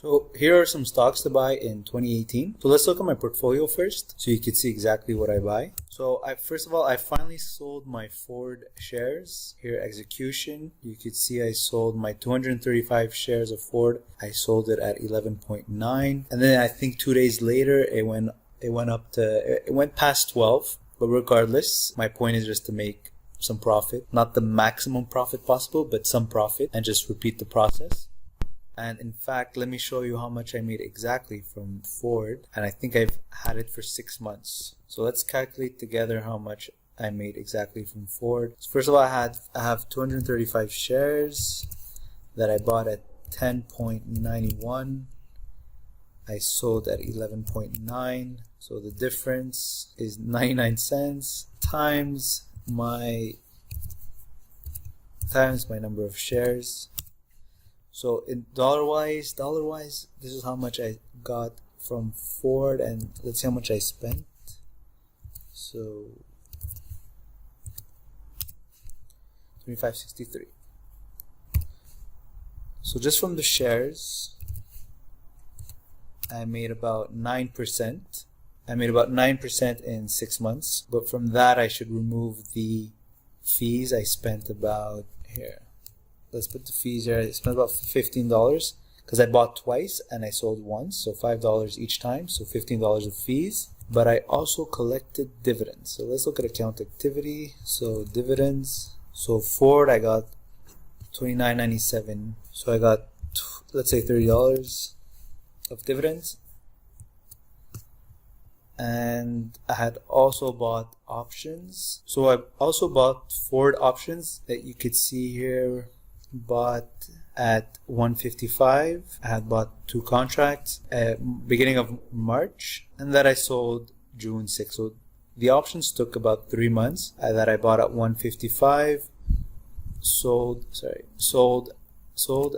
So here are some stocks to buy in 2018. So let's look at my portfolio first so you can see exactly what I buy. So first of all, I finally sold my Ford shares. Here, execution. You could see I sold my 235 shares of Ford. I sold it at 11.9. And then I think 2 days later, it went past 12. But regardless, my point is just to make some profit. Not the maximum profit possible, but some profit, and just repeat the process. And in fact, let me show you how much I made exactly from Ford. And I think I've had it for 6 months. So let's calculate together how much I made exactly from Ford. So first of all, I have 235 shares that I bought at 10.91. I sold at 11.9. So the difference is 99 cents times my number of shares. So in dollar wise, this is how much I got from Ford, and let's see how much I spent. So 25.63. So just from the shares, I made about 9%. I made about 9% in 6 months, but from that I should remove the fees. I spent about, here, let's put the fees here. I spent about $15 because I bought twice and I sold once, so $5 each time, so $15 of fees. But I also collected dividends. So let's look at account activity. So dividends. So Ford, I got $29.97. So I got, let's say, $30 of dividends. And I had also bought options. So I also bought Ford options that you could see here. Bought at 155. I had bought 2 contracts at beginning of March, and that I sold June 6th. So the options took about 3 months. That I bought at 155. Sold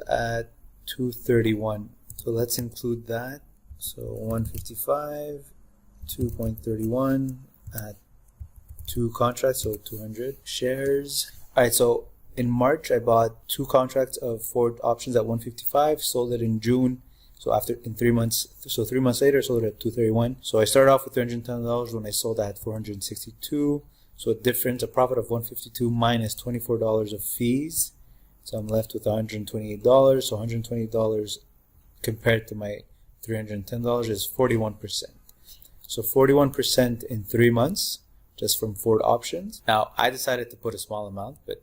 at 231. So let's include that. So 155, 2.31 at 2 contracts, so 200 shares. All right, so in March, I bought 2 contracts of Ford options at 155, sold it in June. So in 3 months, so 3 months later, I sold it at 231. So I started off with $310. When I sold, I had $462. So a profit of $152 minus $24 of fees. So I'm left with $128. So $120 compared to my $310 is 41%. So 41% in 3 months, just from Ford options. Now, I decided to put a small amount, but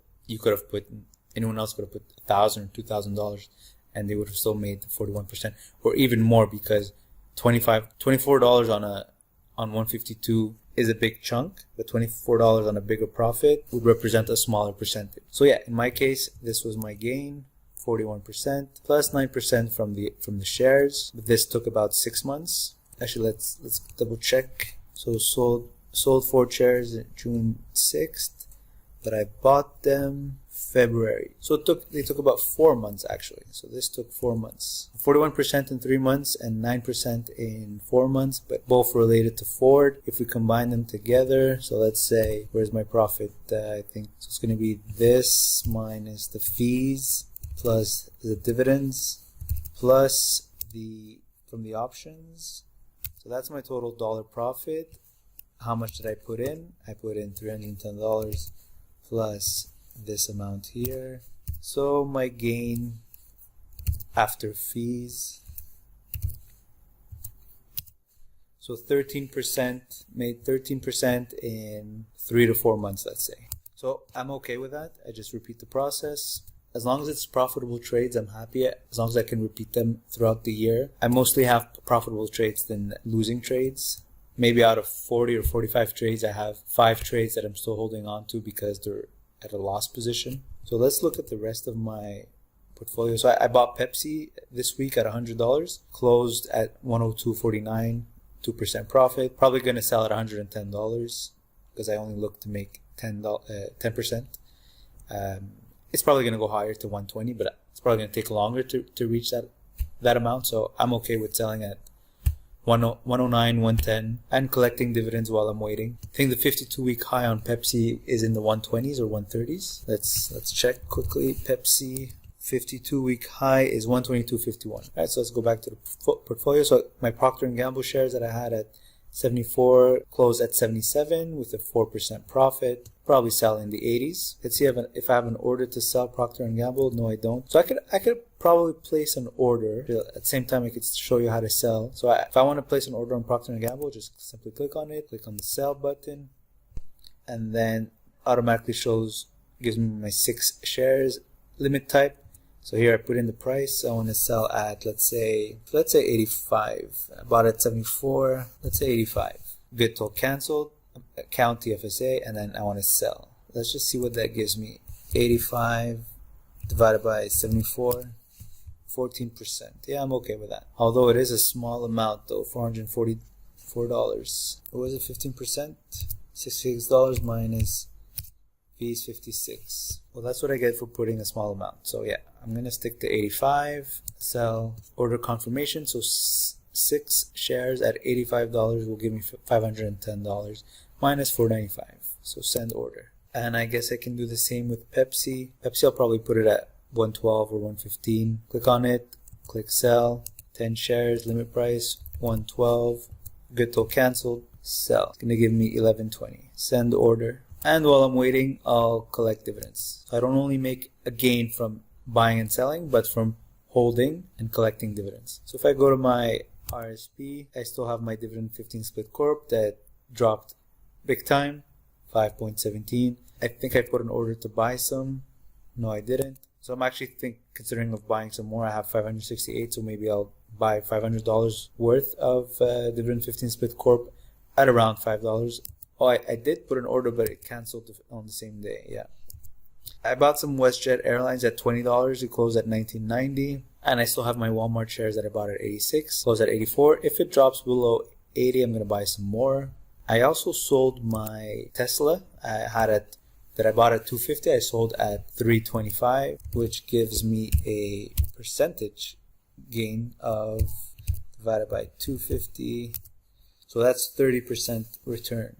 anyone else could have put $1,000 or $2,000 and they would have still made the 41%, or even more, because $24 on 152 is a big chunk, but $24 on a bigger profit would represent a smaller percentage. So yeah, in my case, this was my gain, 41% plus 9% from the shares. But this took about 6 months. Actually, let's double check. So sold Ford shares June 6th, but I bought them February. So they took about 4 months actually. So this took 4 months. 41% in 3 months and 9% in 4 months, but both related to Ford. If we combine them together, so let's say, where's my profit? I think so it's going to be this minus the fees plus the dividends plus from the options. So that's my total dollar profit. How much did I put in? I put in $310 plus this amount here. So my gain after fees, so 13%, made 13% in 3 to 4 months, let's say. So I'm okay with that. I just repeat the process. As long as it's profitable trades, I'm happy. As long as I can repeat them throughout the year. I mostly have profitable trades than losing trades. Maybe out of 40 or 45 trades, I have 5 trades that I'm still holding on to because they're at a loss position. So let's look at the rest of my portfolio. So I bought Pepsi this week at $100, closed at $102.49, 2% profit. Probably going to sell at $110 because I only look to make 10%. It's probably going to go higher to 120, but it's probably going to take longer to reach that amount. So I'm okay with selling at 109, 110, and collecting dividends while I'm waiting. I think the 52-week high on Pepsi is in the 120s or 130s. Let's check quickly. Pepsi 52-week high is 122.51. Right, so let's go back to the portfolio. So my Procter and Gamble shares that I had at 74 closed at 77 with a 4% profit. Probably sell in the 80s. Let's see if I have an order to sell Procter and Gamble. No, I don't. So I could probably place an order. At the same time, I could show you how to sell. So if I want to place an order on Procter and Gamble, just simply click on it, click on the sell button, and then automatically gives me my 6 shares limit type. So here I put in the price. I want to sell at, let's say 85. I bought at 74. Let's say 85. Good till canceled. Account TFSA, and then I want to sell. Let's just see what that gives me. 85 divided by 74, 14%. Yeah, I'm okay with that. Although it is a small amount though, $444. What was it, 15%? $66 minus fees, 56. Well, that's what I get for putting a small amount. So yeah, I'm gonna stick to 85. Sell, order confirmation. So 6 shares at $85 will give me $510 minus $495. So send order. And I guess I can do the same with Pepsi. Pepsi, I'll probably put it at 112 or 115. Click on it, click sell, 10 shares, limit price, 112, good till canceled, sell. It's gonna give me 1120. Send order. And while I'm waiting, I'll collect dividends. So I don't only make a gain from buying and selling, but from holding and collecting dividends. So if I go to my RSP, I still have my dividend 15 split corp that dropped big time, 5.17. I think I put an order to buy some. No, I didn't. So I'm actually considering of buying some more. I have 568, so maybe I'll buy $500 worth of dividend 15 split corp at around $5. Oh, I did put an order, but it canceled on the same day. Yeah. I bought some WestJet Airlines at $20. It closed at $19.90. And I still have my Walmart shares that I bought at 86, closed at 84. If it drops below 80, I'm going to buy some more. I also sold my Tesla. That I bought at 250. I sold at 325, which gives me a percentage gain of divided by 250. So that's 30% return.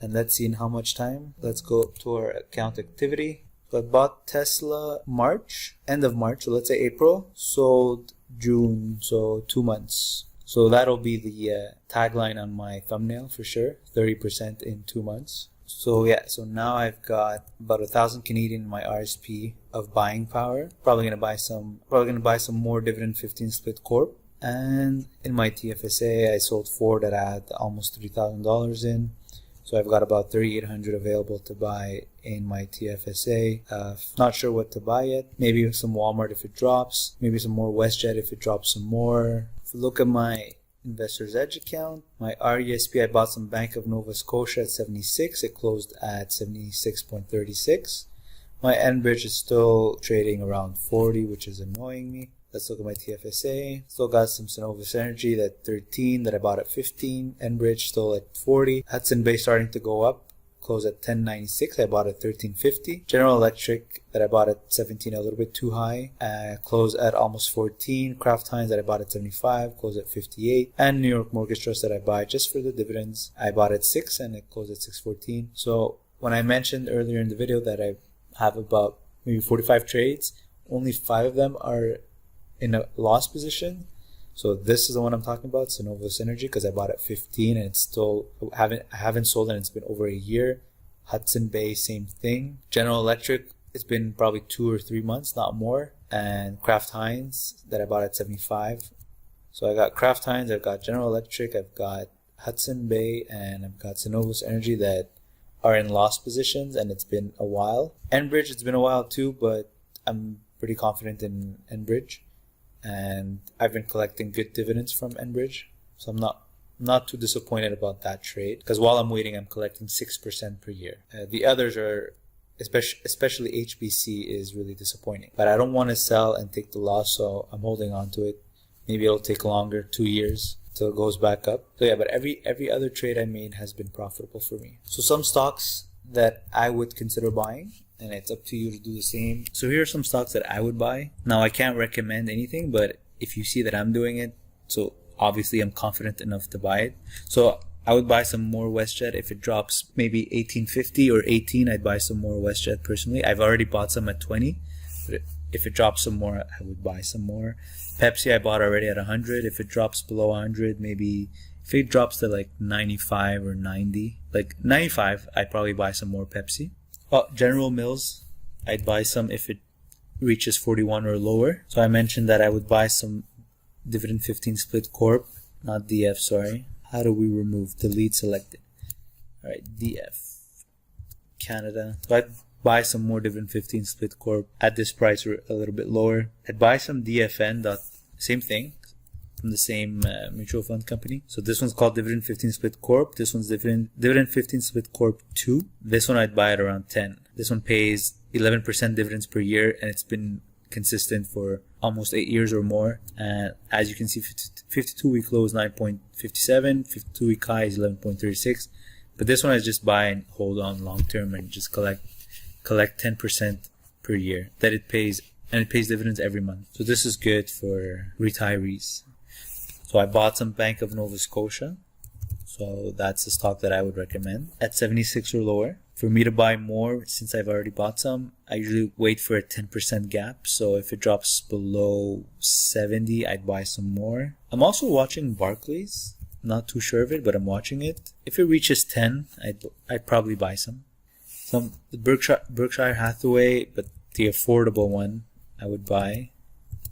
And let's see in how much time. Let's go to our account activity. So I bought Tesla March, end of March, so let's say April, sold June, so 2 months. So that'll be the tagline on my thumbnail for sure, 30% in 2 months. So yeah, so now I've got about 1,000 Canadian in my RSP of buying power. Probably gonna buy some more dividend 15 split corp. And in my TFSA, I sold 4 that I had almost $3,000 in. So I've got about 3,800 available to buy in my TFSA. Not sure what to buy yet. Maybe some Walmart if it drops. Maybe some more WestJet if it drops some more. If you look at my Investors Edge account, my RESP, I bought some Bank of Nova Scotia at 76. It closed at 76.36. My Enbridge is still trading around 40, which is annoying me. Let's look at my TFSA. Still got some Synovus Energy at 13 that I bought at 15. Enbridge still at 40. Hudson Bay starting to go up. Closed at 10.96. I bought at 13.50. General Electric that I bought at 17, a little bit too high. Closed at almost 14. Kraft Heinz that I bought at 75. Closed at 58. And New York Mortgage Trust that I buy just for the dividends. I bought at 6 and it closed at 6.14. So when I mentioned earlier in the video that I have about maybe 45 trades, only 5 of them are in a loss position. So this is the one I'm talking about, Synovus Energy, because I bought at 15 and it's still I haven't sold and it's been over a year. Hudson Bay, same thing. General Electric, it's been probably 2 or 3 months, not more. And Kraft Heinz that I bought at 75. So I got Kraft Heinz, I've got General Electric, I've got Hudson Bay, and I've got Synovus Energy that are in loss positions, and it's been a while. Enbridge, it's been a while too, but I'm pretty confident in Enbridge. And I've been collecting good dividends from Enbridge, so I'm not too disappointed about that trade, because while I'm waiting, I'm collecting 6% per year. The others are, especially HBC, is really disappointing. But I don't want to sell and take the loss, so I'm holding on to it. Maybe it'll take longer, 2 years, till it goes back up. So yeah, but every other trade I made has been profitable for me. So some stocks that I would consider buying, and it's up to you to do the same. So here are some stocks that I would buy. Now, I can't recommend anything, but if you see that I'm doing it, so obviously I'm confident enough to buy it. So I would buy some more WestJet. If it drops maybe 18.50 or 18, I'd buy some more WestJet personally. I've already bought some at 20, but if it drops some more, I would buy some more. Pepsi I bought already at 100. If it drops below 100, maybe if it drops to like 95 or 90, like 95, I'd probably buy some more Pepsi. Oh, General Mills, I'd buy some if it reaches 41 or lower. So I mentioned that I would buy some Dividend 15 Split Corp, not DF, sorry. How do we remove? Delete selected. Alright, DF. Canada. So I'd buy some more Dividend 15 Split Corp at this price or a little bit lower. I'd buy some DFN, same thing, from the same mutual fund company. So this one's called Dividend 15 Split Corp. This one's Dividend 15 Split Corp 2. This one I'd buy at around 10. This one pays 11% dividends per year, and it's been consistent for almost 8 years or more. And as you can see, 52-week low is 9.57, 52-week high is 11.36. But this one I just buy and hold on long term and just collect 10% per year that it pays, and it pays dividends every month. So this is good for retirees. So I bought some Bank of Nova Scotia. So that's a stock that I would recommend at 76 or lower. For me to buy more, since I've already bought some, I usually wait for a 10% gap. So if it drops below 70, I'd buy some more. I'm also watching Barclays. Not too sure of it, but I'm watching it. If it reaches 10, I'd probably buy some. The Berkshire Hathaway, but the affordable one, I would buy.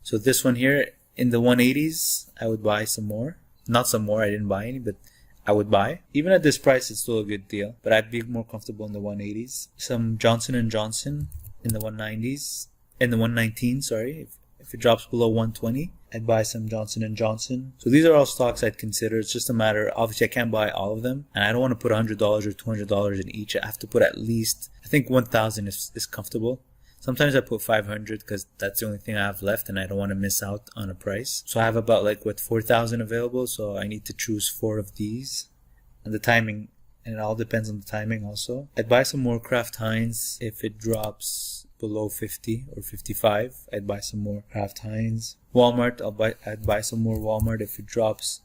So this one here, in the 180s, I would buy some more. Not some more, I didn't buy any, but I would buy. Even at this price, it's still a good deal, but I'd be more comfortable in the 180s. Some Johnson & Johnson in the 190s, in the 119, sorry. If it drops below 120, I'd buy some Johnson & Johnson. So these are all stocks I'd consider. It's just a matter, obviously I can't buy all of them, and I don't want to put $100 or $200 in each. I have to put at least, I think 1,000 is comfortable. Sometimes I put 500 because that's the only thing I have left and I don't want to miss out on a price. So I have about 4,000 available, so I need to choose 4 of these. And the timing, and it all depends on the timing also. I'd buy some more Kraft Heinz if it drops below 50 or 55. I'd buy some more Kraft Heinz. Walmart, I'd buy some more Walmart if it drops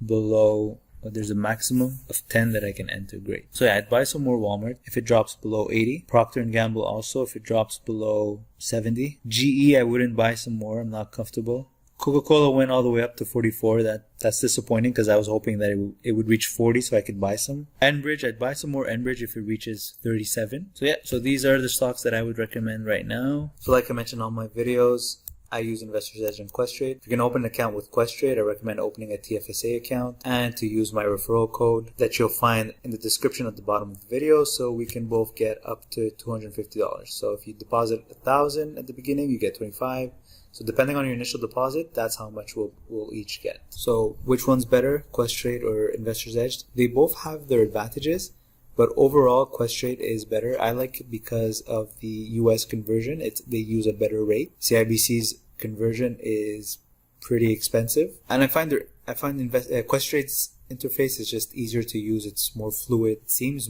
below, there's a maximum of 10 that I can enter, great. So yeah, I'd buy some more Walmart if it drops below 80. Procter and Gamble also if it drops below 70. GE, I wouldn't buy some more, I'm not comfortable. Coca Cola went all the way up to 44. That's disappointing because I was hoping that it would reach 40 so I could buy some. Enbridge, I'd buy some more Enbridge if it reaches 37. So yeah, so these are the stocks that I would recommend right now. So like I mentioned in all my videos, I use Investors Edge and Questrade. If you're going to open an account with Questrade, I recommend opening a TFSA account and to use my referral code that you'll find in the description at the bottom of the video, so we can both get up to $250. So if you deposit $1,000 at the beginning, you get $25. So depending on your initial deposit, that's how much we'll each get. So which one's better, Questrade or Investors Edge? They both have their advantages, but overall Questrade is better. I like it because of the US conversion. They use a better rate. CIBC's conversion is pretty expensive, and I find Questrade's interface is just easier to use. It's more fluid. It seems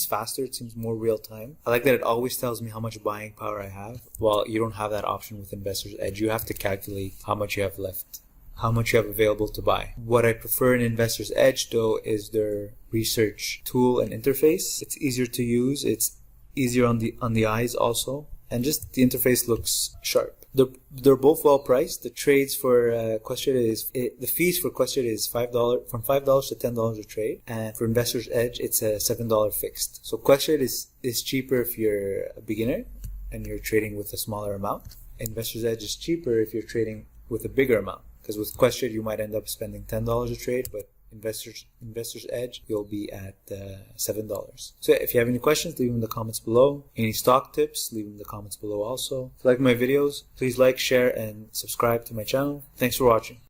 faster. It seems more real time. I like that it always tells me how much buying power I have. Well, you don't have that option with Investors Edge. You have to calculate how much you have left, how much you have available to buy. What I prefer in Investors Edge though is their research tool and interface. It's easier to use. It's easier on the eyes also, and just the interface looks sharp. They're both well priced. The trades for Questrade the fees for Questrade is $5 from $5 to $10 a trade, and for Investors Edge it's a $7 fixed. So Questrade is cheaper if you're a beginner and you're trading with a smaller amount. Investors Edge is cheaper if you're trading with a bigger amount, because with Questrade you might end up spending $10 a trade, but Investors Edge, you'll be at $7. So if you have any questions, leave them in the comments below. Any stock tips, leave them in the comments below also. If you like my videos, please like, share, and subscribe to my channel. Thanks for watching.